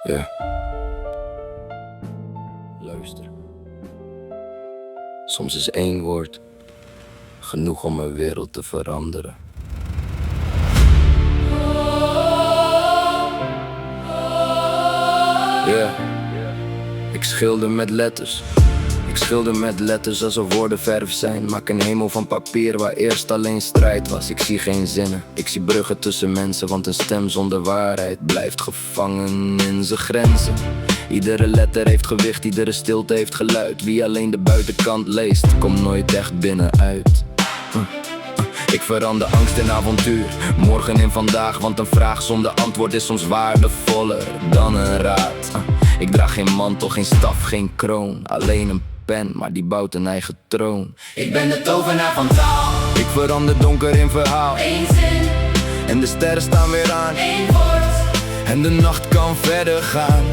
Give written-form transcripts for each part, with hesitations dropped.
Ja. Luister. Soms is één woord genoeg om een wereld te veranderen. Ja. Ik schilder met letters. Ik schilder met letters alsof woorden verf zijn. Maak een hemel van papier waar eerst alleen strijd was. Ik zie geen zinnen, ik zie bruggen tussen mensen. Want een stem zonder waarheid blijft gevangen in zijn grenzen. Iedere letter heeft gewicht, iedere stilte heeft geluid. Wie alleen de buitenkant leest, komt nooit echt binnenuit. Ik verander angst in avontuur, morgen in vandaag. Want een vraag zonder antwoord is soms waardevoller dan een raad. Ik draag geen mantel, geen staf, geen kroon. Alleen een pen, maar die bouwt een eigen troon. Ik ben de tovenaar van taal. Ik verander donker in verhaal. Eén zin, En de sterren staan weer aan. één woord. En de nacht kan verder gaan.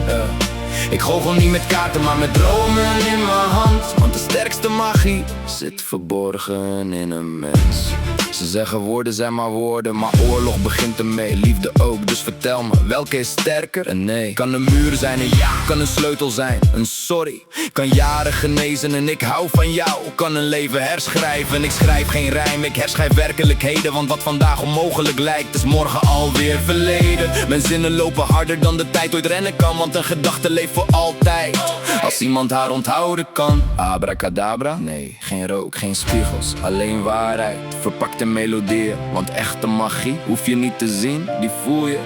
Ik goochel niet met kaarten, maar met dromen in mijn hand. Want de sterkste magie zit verborgen in een mens. Ze zeggen woorden zijn maar woorden, maar oorlog begint ermee. Liefde ook, dus vertel me, welke is sterker? Een nee. Kan een muur zijn, een ja. Kan een sleutel zijn, een sorry. Kan jaren genezen en ik hou van jou. Kan een leven herschrijven, ik schrijf geen rijm. Ik herschrijf werkelijkheden, want wat vandaag onmogelijk lijkt is morgen alweer verleden. Mijn zinnen lopen harder dan de tijd ooit rennen kan. Want een gedachte leeft voor altijd. Als iemand haar onthouden kan. Abracadabra? Nee, geen rook, geen spiegels, alleen waarheid. Verpakt in melodieën, want echte magie hoef je niet te zien, die voel je.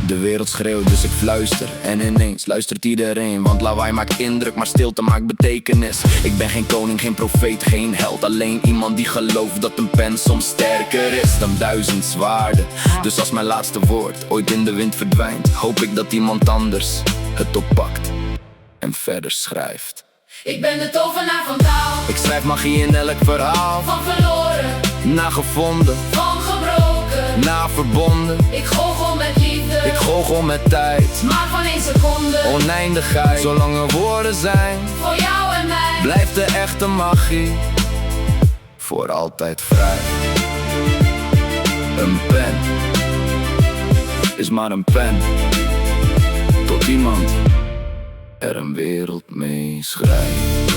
De wereld schreeuwt, dus ik fluister. En ineens luistert iedereen. Want lawaai maakt indruk, maar stilte maakt betekenis. Ik ben geen koning, geen profeet, geen held. Alleen iemand die gelooft dat een pen soms sterker is dan 1000 zwaarden. Dus als mijn laatste woord ooit in de wind verdwijnt, hoop ik dat iemand anders het oppakt en verder schrijft. Ik ben de tovenaar van taal. Ik schrijf magie in elk verhaal. Van verloren, Na gevonden, van gebroken. na verbonden. Ik goochel met liefde, Ik goochel met tijd, maar van 1 seconde. oneindigheid. Zolang er woorden zijn, Voor jou en mij. blijft de echte magie voor altijd vrij. Een pen is maar een pen, tot iemand er een wereld mee schrijft.